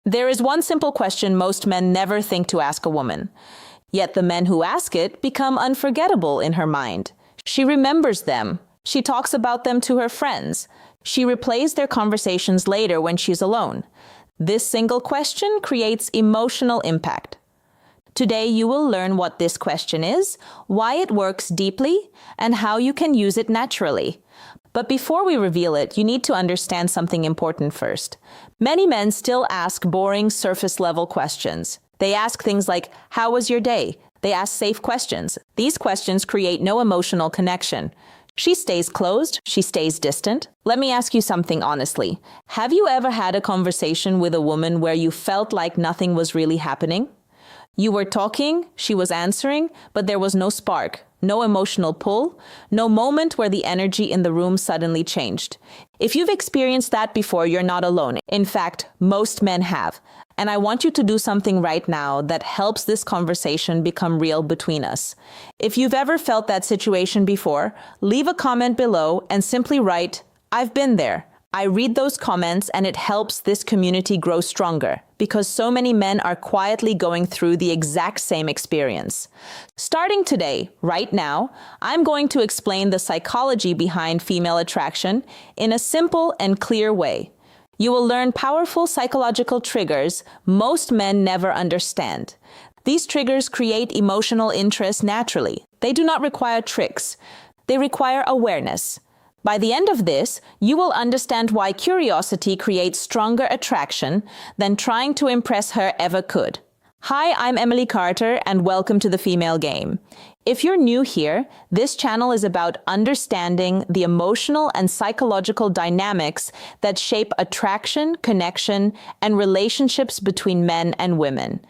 There is one simple question most men never think to ask a woman. Yet the men who ask it become unforgettable in her mind. She remembers them. She talks about them to her friends. She replays their conversations later when she's alone. This single question creates emotional impact. Today you will learn what this question is, why it works deeply, and how you can use it naturally. But before we reveal it, you need to understand something important first. Many men still ask boring, surface-level questions. They ask things like, "How was your day?" They ask safe questions. These questions create no emotional connection. She stays closed, she stays distant. Let me ask you something honestly. Have you ever had a conversation with a woman where you felt like nothing was really happening? You were talking, she was answering, but there was no spark, no emotional pull, no moment where the energy in the room suddenly changed. If you've experienced that before, you're not alone. In fact, most men have. And I want you to do something right now that helps this conversation become real between us. If you've ever felt that situation before, leave a comment below and simply write, "I've been there." I read those comments and it helps this community grow stronger because so many men are quietly going through the exact same experience. Starting today, right now, I'm going to explain the psychology behind female attraction in a simple and clear way. You will learn powerful psychological triggers most men never understand. These triggers create emotional interest naturally. They do not require tricks. They require awareness. By the end of this, you will understand why curiosity creates stronger attraction than trying to impress her ever could. Hi, I'm Emily Carter, and welcome to the Female Game. If you're new here, this channel is about understanding the emotional and psychological dynamics that shape attraction, connection, and relationships between men and women.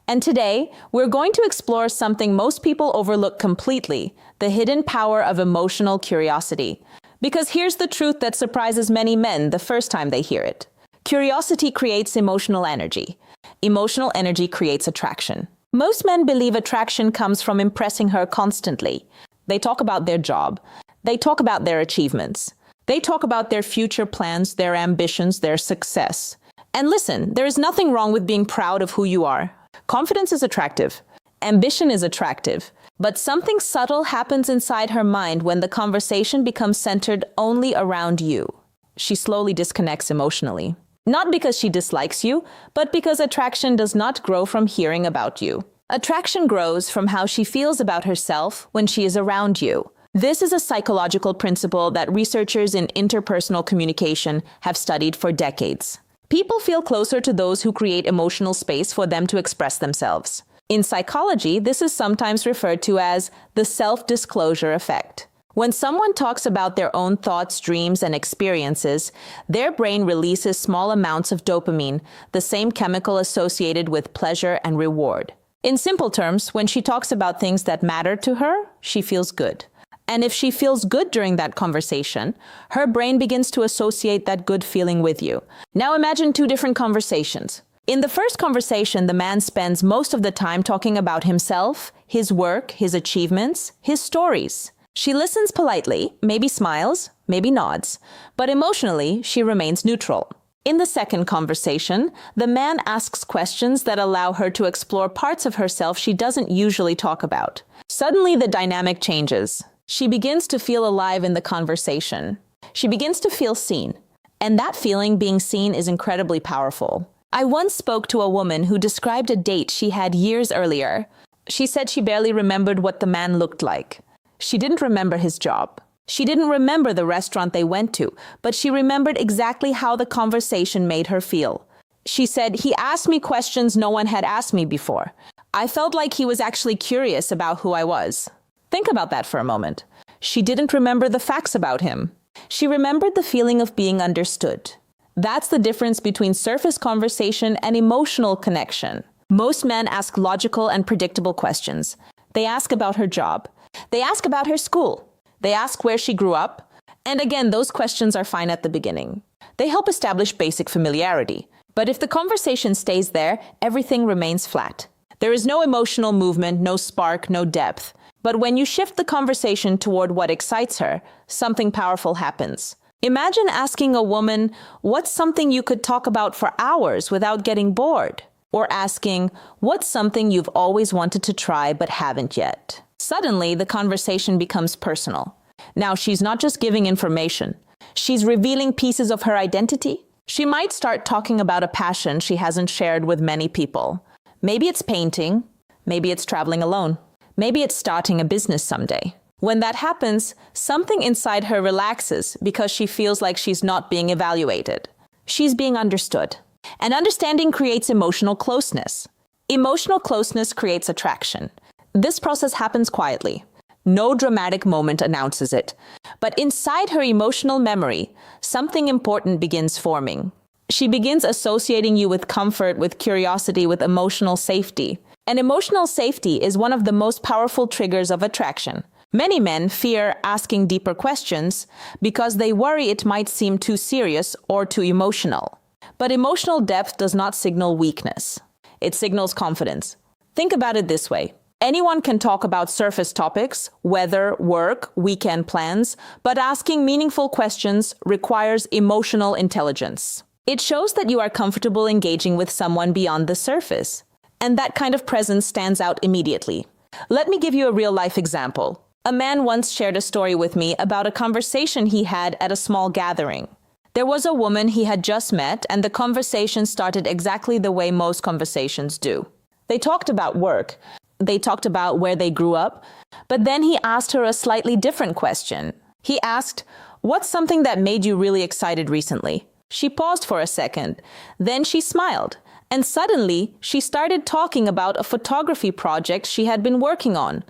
And today, we're going to explore something most people overlook completely, the hidden power of emotional curiosity. Because here's the truth that surprises many men the first time they hear it. Curiosity creates emotional energy. Emotional energy creates attraction. Most men believe attraction comes from impressing her constantly. They talk about their job. They talk about their achievements. They talk about their future plans, their ambitions, their success. And listen, there is nothing wrong with being proud of who you are. Confidence is attractive. Ambition is attractive. But something subtle happens inside her mind when the conversation becomes centered only around you. She slowly disconnects emotionally. Not because she dislikes you, but because attraction does not grow from hearing about you. Attraction grows from how she feels about herself when she is around you. This is a psychological principle that researchers in interpersonal communication have studied for decades. People feel closer to those who create emotional space for them to express themselves. In psychology, this is sometimes referred to as the self-disclosure effect. When someone talks about their own thoughts, dreams, and experiences, their brain releases small amounts of dopamine, the same chemical associated with pleasure and reward. In simple terms, when she talks about things that matter to her, she feels good. And if she feels good during that conversation, her brain begins to associate that good feeling with you. Now imagine two different conversations. In the first conversation, the man spends most of the time talking about himself, his work, his achievements, his stories. She listens politely, maybe smiles, maybe nods, but emotionally, she remains neutral. In the second conversation, the man asks questions that allow her to explore parts of herself she doesn't usually talk about. Suddenly, the dynamic changes. She begins to feel alive in the conversation. She begins to feel seen. And that feeling, being seen, is incredibly powerful. I once spoke to a woman who described a date she had years earlier. She said she barely remembered what the man looked like. She didn't remember his job. She didn't remember the restaurant they went to, but she remembered exactly how the conversation made her feel. She said, "He asked me questions no one had asked me before. I felt like he was actually curious about who I was." Think about that for a moment. She didn't remember the facts about him. She remembered the feeling of being understood. That's the difference between surface conversation and emotional connection. Most men ask logical and predictable questions. They ask about her job. They ask about her school. They ask where she grew up. And again, those questions are fine at the beginning. They help establish basic familiarity. But if the conversation stays there, everything remains flat. There is no emotional movement, no spark, no depth. But when you shift the conversation toward what excites her, something powerful happens. Imagine asking a woman, what's something you could talk about for hours without getting bored? Or asking, what's something you've always wanted to try but haven't yet? Suddenly, the conversation becomes personal. Now, she's not just giving information. She's revealing pieces of her identity. She might start talking about a passion she hasn't shared with many people. Maybe it's painting. Maybe it's traveling alone. Maybe it's starting a business someday. When that happens, something inside her relaxes because she feels like she's not being evaluated. She's being understood. And understanding creates emotional closeness. Emotional closeness creates attraction. This process happens quietly. No dramatic moment announces it. But inside her emotional memory, something important begins forming. She begins associating you with comfort, with curiosity, with emotional safety. And emotional safety is one of the most powerful triggers of attraction. Many men fear asking deeper questions because they worry it might seem too serious or too emotional. But emotional depth does not signal weakness. It signals confidence. Think about it this way. Anyone can talk about surface topics, weather, work, weekend plans, but asking meaningful questions requires emotional intelligence. It shows that you are comfortable engaging with someone beyond the surface. And that kind of presence stands out immediately. Let me give you a real-life example. A man once shared a story with me about a conversation he had at a small gathering. There was a woman he had just met, and the conversation started exactly the way most conversations do. They talked about work. They talked about where they grew up. But then he asked her a slightly different question. He asked, "What's something that made you really excited recently?" She paused for a second. Then she smiled. And suddenly, she started talking about a photography project she had been working on.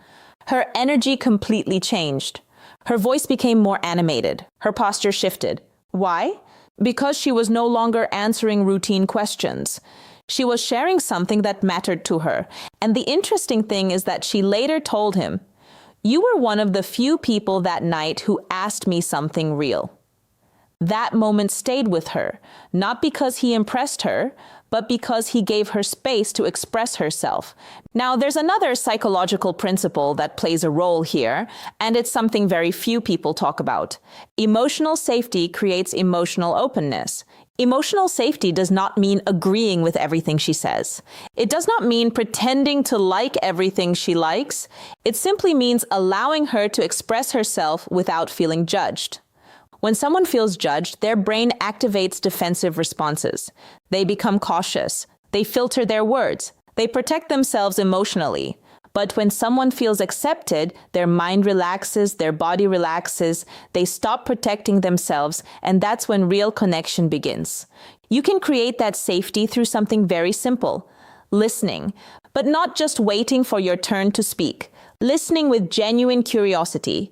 Her energy completely changed. Her voice became more animated. Her posture shifted. Why? Because she was no longer answering routine questions. She was sharing something that mattered to her. And the interesting thing is that she later told him, "You were one of the few people that night who asked me something real." That moment stayed with her, not because he impressed her, but because he gave her space to express herself. Now, there's another psychological principle that plays a role here, and it's something very few people talk about. Emotional safety creates emotional openness. Emotional safety does not mean agreeing with everything she says. It does not mean pretending to like everything she likes. It simply means allowing her to express herself without feeling judged. When someone feels judged, their brain activates defensive responses. They become cautious. They filter their words. They protect themselves emotionally. But when someone feels accepted, their mind relaxes, their body relaxes, they stop protecting themselves, and that's when real connection begins. You can create that safety through something very simple: listening, but not just waiting for your turn to speak. Listening with genuine curiosity.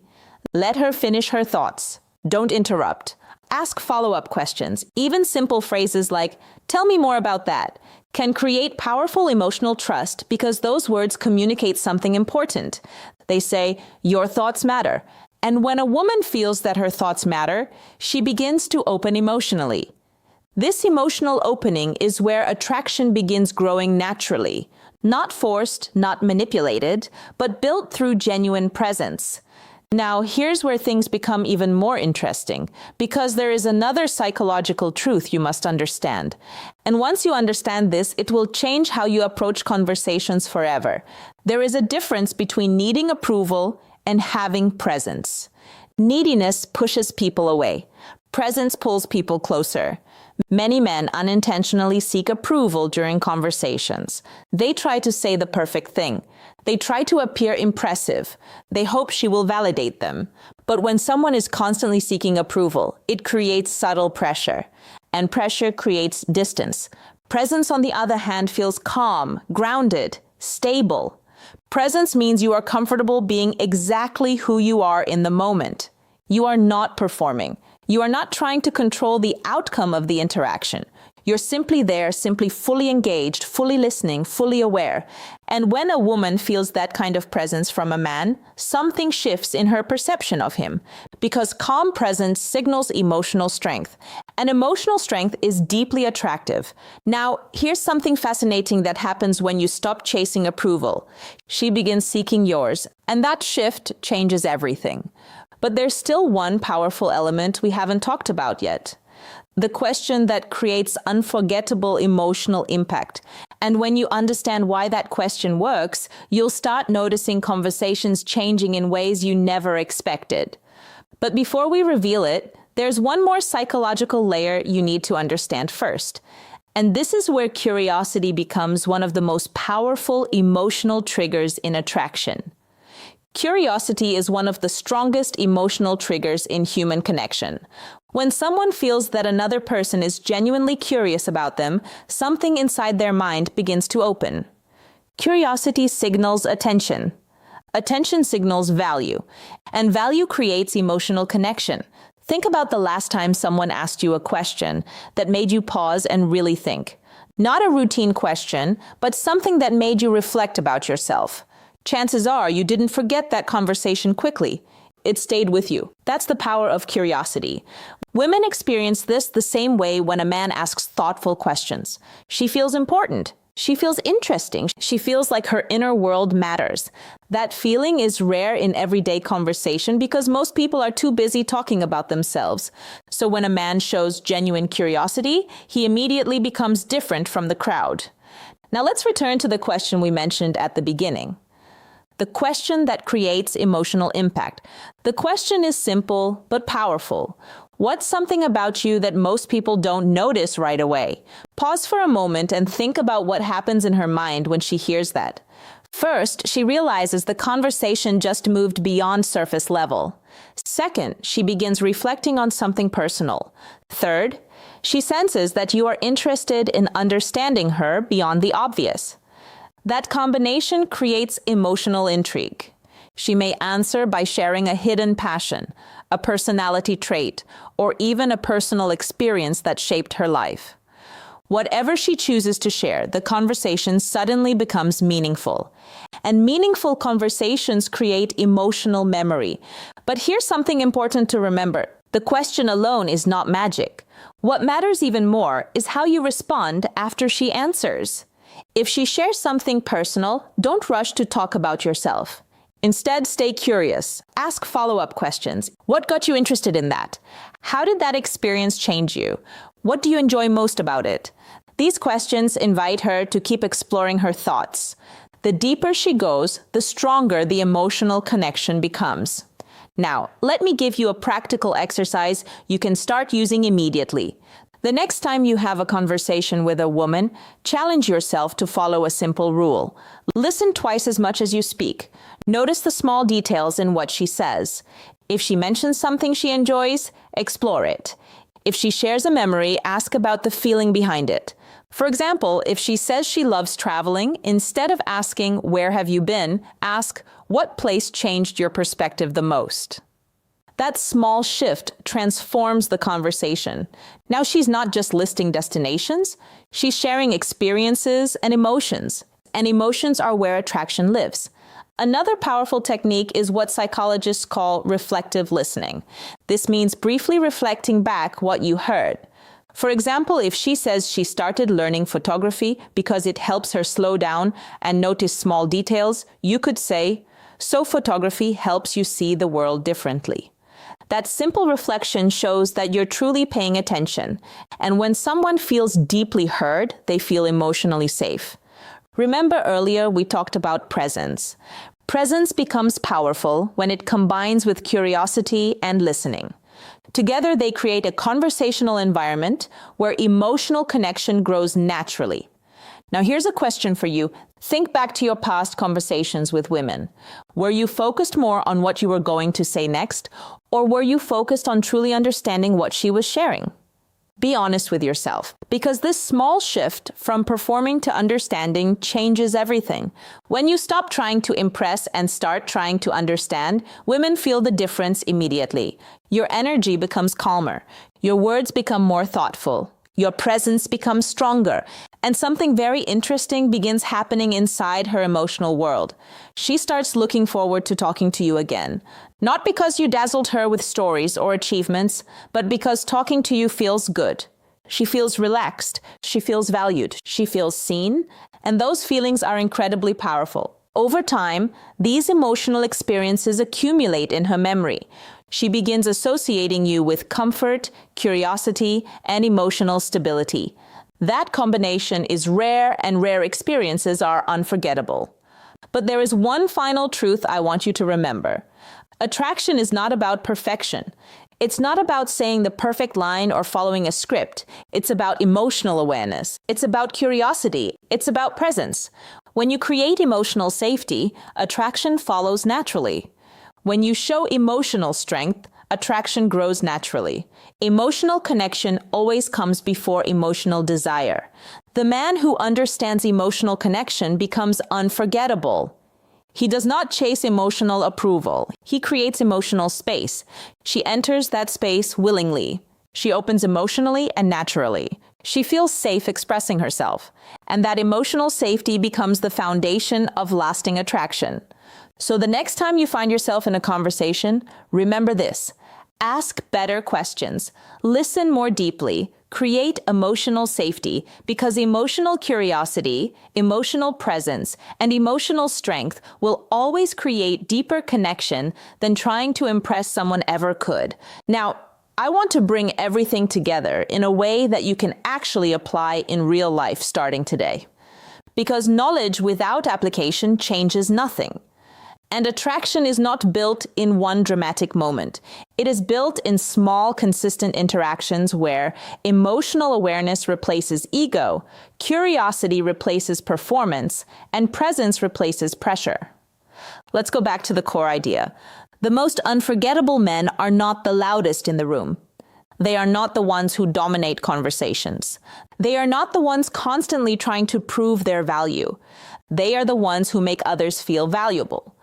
Let her finish her thoughts. Don't interrupt. Ask follow-up questions. Even simple phrases like, "Tell me more about that," can create powerful emotional trust because those words communicate something important. They say, "Your thoughts matter." And when a woman feels that her thoughts matter, she begins to open emotionally. This emotional opening is where attraction begins growing naturally. Not forced, not manipulated, but built through genuine presence. Now, here's where things become even more interesting, because there is another psychological truth you must understand. And once you understand this, it will change how you approach conversations forever. There is a difference between needing approval and having presence. Neediness pushes people away. Presence pulls people closer. Many men unintentionally seek approval during conversations. They try to say the perfect thing. They try to appear impressive. They hope she will validate them. But when someone is constantly seeking approval, it creates subtle pressure. And pressure creates distance. Presence, on the other hand, feels calm, grounded, stable. Presence means you are comfortable being exactly who you are in the moment. You are not performing. You are not trying to control the outcome of the interaction. You're simply there, simply fully engaged, fully listening, fully aware. And when a woman feels that kind of presence from a man, something shifts in her perception of him. Because calm presence signals emotional strength. And emotional strength is deeply attractive. Now, here's something fascinating that happens when you stop chasing approval. She begins seeking yours. And that shift changes everything. But there's still one powerful element we haven't talked about yet. The question that creates unforgettable emotional impact. And when you understand why that question works, you'll start noticing conversations changing in ways you never expected. But before we reveal it, there's one more psychological layer you need to understand first. And this is where curiosity becomes one of the most powerful emotional triggers in attraction. Curiosity is one of the strongest emotional triggers in human connection. When someone feels that another person is genuinely curious about them, something inside their mind begins to open. Curiosity signals attention. Attention signals value, and value creates emotional connection. Think about the last time someone asked you a question that made you pause and really think. Not a routine question, but something that made you reflect about yourself. Chances are you didn't forget that conversation quickly. It stayed with you. That's the power of curiosity. Women experience this the same way when a man asks thoughtful questions. She feels important. She feels interesting. She feels like her inner world matters. That feeling is rare in everyday conversation because most people are too busy talking about themselves. So when a man shows genuine curiosity, he immediately becomes different from the crowd. Now let's return to the question we mentioned at the beginning. The question that creates emotional impact. The question is simple but powerful. What's something about you that most people don't notice right away? Pause for a moment and think about what happens in her mind when she hears that. First, she realizes the conversation just moved beyond surface level. Second, she begins reflecting on something personal. Third, she senses that you are interested in understanding her beyond the obvious. That combination creates emotional intrigue. She may answer by sharing a hidden passion, a personality trait, or even a personal experience that shaped her life. Whatever she chooses to share, the conversation suddenly becomes meaningful. And meaningful conversations create emotional memory. But here's something important to remember. The question alone is not magic. What matters even more is how you respond after she answers. If she shares something personal, don't rush to talk about yourself. Instead, stay curious. Ask follow-up questions. What got you interested in that? How did that experience change you? What do you enjoy most about it? These questions invite her to keep exploring her thoughts. The deeper she goes, the stronger the emotional connection becomes. Now, let me give you a practical exercise you can start using immediately. The next time you have a conversation with a woman, challenge yourself to follow a simple rule. Listen twice as much as you speak. Notice the small details in what she says. If she mentions something she enjoys, explore it. If she shares a memory, ask about the feeling behind it. For example, if she says she loves traveling, instead of asking, "Where have you been?" ask, "What place changed your perspective the most?" That small shift transforms the conversation. Now she's not just listing destinations, she's sharing experiences and emotions. And emotions are where attraction lives. Another powerful technique is what psychologists call reflective listening. This means briefly reflecting back what you heard. For example, if she says she started learning photography because it helps her slow down and notice small details, you could say, "So photography helps you see the world differently." That simple reflection shows that you're truly paying attention. And when someone feels deeply heard, they feel emotionally safe. Remember earlier we talked about presence. Presence becomes powerful when it combines with curiosity and listening. Together they create a conversational environment where emotional connection grows naturally. Now here's a question for you. Think back to your past conversations with women. Were you focused more on what you were going to say next, or were you focused on truly understanding what she was sharing? Be honest with yourself, because this small shift from performing to understanding changes everything. When you stop trying to impress and start trying to understand, women feel the difference immediately. Your energy becomes calmer. Your words become more thoughtful. Your presence becomes stronger, and something very interesting begins happening inside her emotional world. She starts looking forward to talking to you again. Not because you dazzled her with stories or achievements, but because talking to you feels good. She feels relaxed, she feels valued, she feels seen, and those feelings are incredibly powerful. Over time, these emotional experiences accumulate in her memory. She begins associating you with comfort, curiosity, and emotional stability. That combination is rare, and rare experiences are unforgettable. But there is one final truth I want you to remember. Attraction is not about perfection. It's not about saying the perfect line or following a script. It's about emotional awareness. It's about curiosity. It's about presence. When you create emotional safety, attraction follows naturally. When you show emotional strength, attraction grows naturally. Emotional connection always comes before emotional desire. The man who understands emotional connection becomes unforgettable. He does not chase emotional approval. He creates emotional space. She enters that space willingly. She opens emotionally and naturally. She feels safe expressing herself. And that emotional safety becomes the foundation of lasting attraction. So the next time you find yourself in a conversation, remember this. Ask better questions. Listen more deeply. Create emotional safety, because emotional curiosity, emotional presence, and emotional strength will always create deeper connection than trying to impress someone ever could. Now, I want to bring everything together in a way that you can actually apply in real life starting today. Because knowledge without application changes nothing. And attraction is not built in one dramatic moment. It is built in small, consistent interactions where emotional awareness replaces ego, curiosity replaces performance, and presence replaces pressure. Let's go back to the core idea. The most unforgettable men are not the loudest in the room. They are not the ones who dominate conversations. They are not the ones constantly trying to prove their value. They are the ones who make others feel valuable.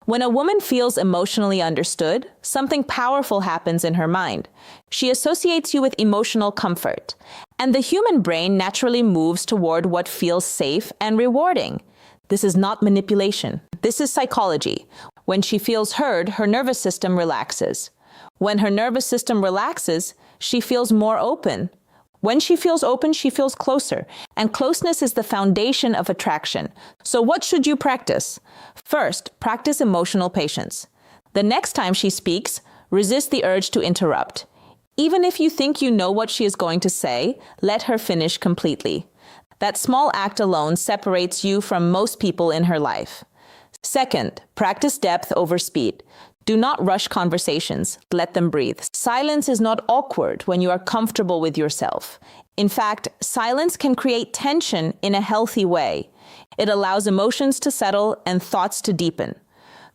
When a woman feels emotionally understood, something powerful happens in her mind. She associates you with emotional comfort, and the human brain naturally moves toward what feels safe and rewarding. This is not manipulation. This is psychology. When she feels heard, her nervous system relaxes. When her nervous system relaxes, she feels more open. When she feels open, she feels closer, and closeness is the foundation of attraction. So what should you practice? First, practice emotional patience. The next time she speaks, resist the urge to interrupt. Even if you think you know what she is going to say, let her finish completely. That small act alone separates you from most people in her life. Second, practice depth over speed. Do not rush conversations. Let them breathe. Silence is not awkward when you are comfortable with yourself. In fact, silence can create tension in a healthy way. It allows emotions to settle and thoughts to deepen.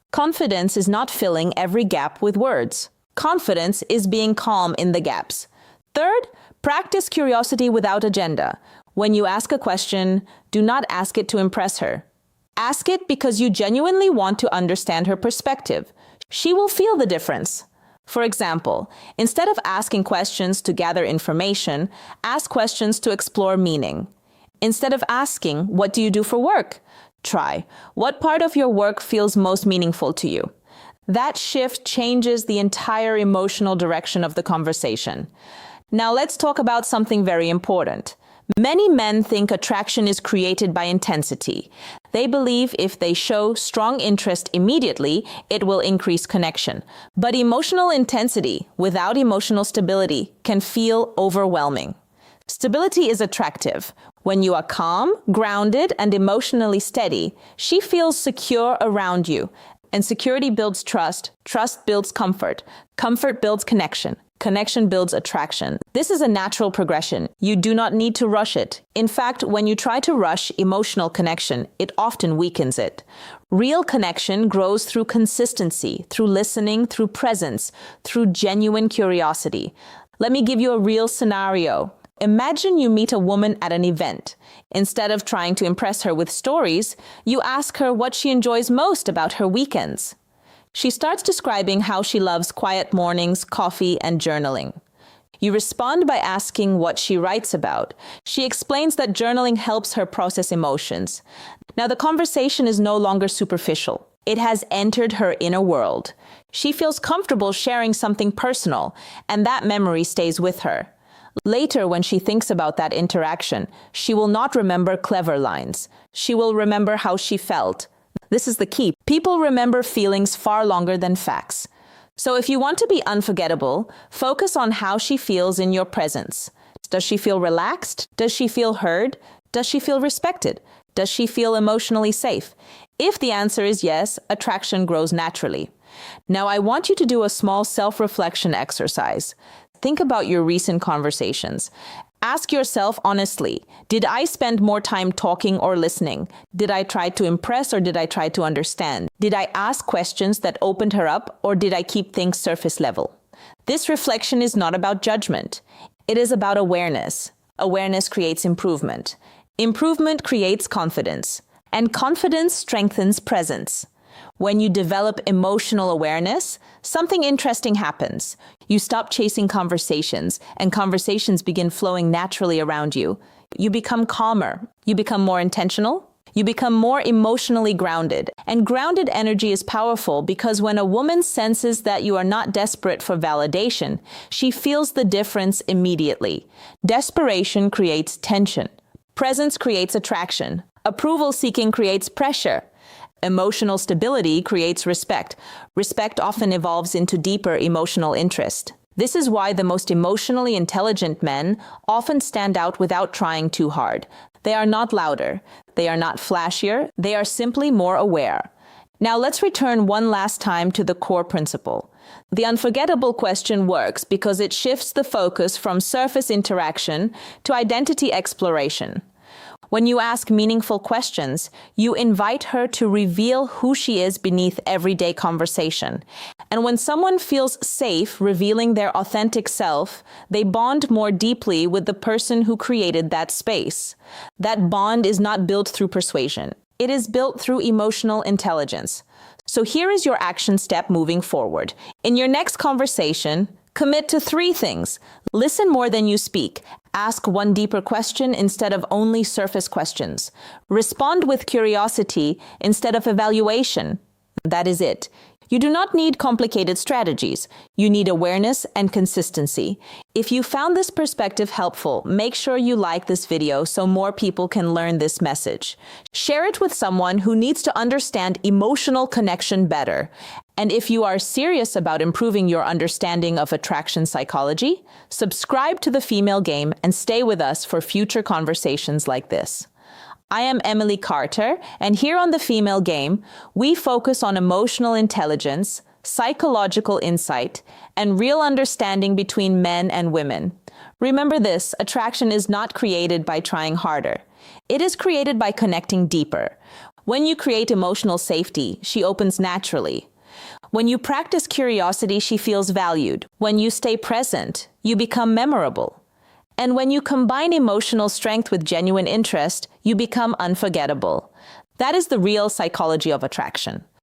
Confidence is not filling every gap with words. Confidence is being calm in the gaps. Third, practice curiosity without agenda. When you ask a question, do not ask it to impress her. Ask it because you genuinely want to understand her perspective. She will feel the difference. For example, instead of asking questions to gather information, ask questions to explore meaning. Instead of asking, "What do you do for work?" try, "What part of your work feels most meaningful to you?" That shift changes the entire emotional direction of the conversation. Now let's talk about something very important. Many men think attraction is created by intensity. They believe if they show strong interest immediately, it will increase connection. But emotional intensity without emotional stability can feel overwhelming. Stability is attractive. When you are calm, grounded, and emotionally steady, she feels secure around you. And security builds trust. Trust builds comfort. Comfort builds connection. Connection builds attraction. This is a natural progression. You do not need to rush it. In fact, when you try to rush emotional connection, it often weakens it. Real connection grows through consistency, through listening, through presence, through genuine curiosity. Let me give you a real scenario. Imagine you meet a woman at an event. Instead of trying to impress her with stories, you ask her what she enjoys most about her weekends. She starts describing how she loves quiet mornings, coffee, and journaling. You respond by asking what she writes about. She explains that journaling helps her process emotions. Now the conversation is no longer superficial. It has entered her inner world. She feels comfortable sharing something personal, and that memory stays with her. Later, when she thinks about that interaction, she will not remember clever lines. She will remember how she felt. This is the key. People remember feelings far longer than facts. So if you want to be unforgettable, focus on how she feels in your presence. Does she feel relaxed? Does she feel heard? Does she feel respected? Does she feel emotionally safe? If the answer is yes, attraction grows naturally. Now I want you to do a small self-reflection exercise. Think about your recent conversations. Ask yourself honestly, did I spend more time talking or listening? Did I try to impress or did I try to understand? Did I ask questions that opened her up or did I keep things surface level? This reflection is not about judgment. It is about awareness. Awareness creates improvement. Improvement creates confidence. And confidence strengthens presence. When you develop emotional awareness, something interesting happens. You stop chasing conversations, and conversations begin flowing naturally around you. You become calmer. You become more intentional. You become more emotionally grounded. And grounded energy is powerful because when a woman senses that you are not desperate for validation, she feels the difference immediately. Desperation creates tension. Presence creates attraction. Approval seeking creates pressure. Emotional stability creates respect. Respect often evolves into deeper emotional interest. This is why the most emotionally intelligent men often stand out without trying too hard. They are not louder. They are not flashier. They are simply more aware. Now let's return one last time to the core principle. The unforgettable question works because it shifts the focus from surface interaction to identity exploration. When you ask meaningful questions, you invite her to reveal who she is beneath everyday conversation. And when someone feels safe revealing their authentic self, they bond more deeply with the person who created that space. That bond is not built through persuasion. It is built through emotional intelligence. So here is your action step moving forward. In your next conversation, commit to 3 things. Listen more than you speak. Ask one deeper question instead of only surface questions. Respond with curiosity instead of evaluation. That is it. You do not need complicated strategies. You need awareness and consistency. If you found this perspective helpful, make sure you like this video so more people can learn this message. Share it with someone who needs to understand emotional connection better. And if you are serious about improving your understanding of attraction psychology, subscribe to The Female Game and stay with us for future conversations like this. I am Emily Carter, and here on The Female Game, we focus on emotional intelligence, psychological insight, and real understanding between men and women. Remember this, attraction is not created by trying harder. It is created by connecting deeper. When you create emotional safety, she opens naturally. When you practice curiosity, she feels valued. When you stay present, you become memorable. And when you combine emotional strength with genuine interest, you become unforgettable. That is the real psychology of attraction.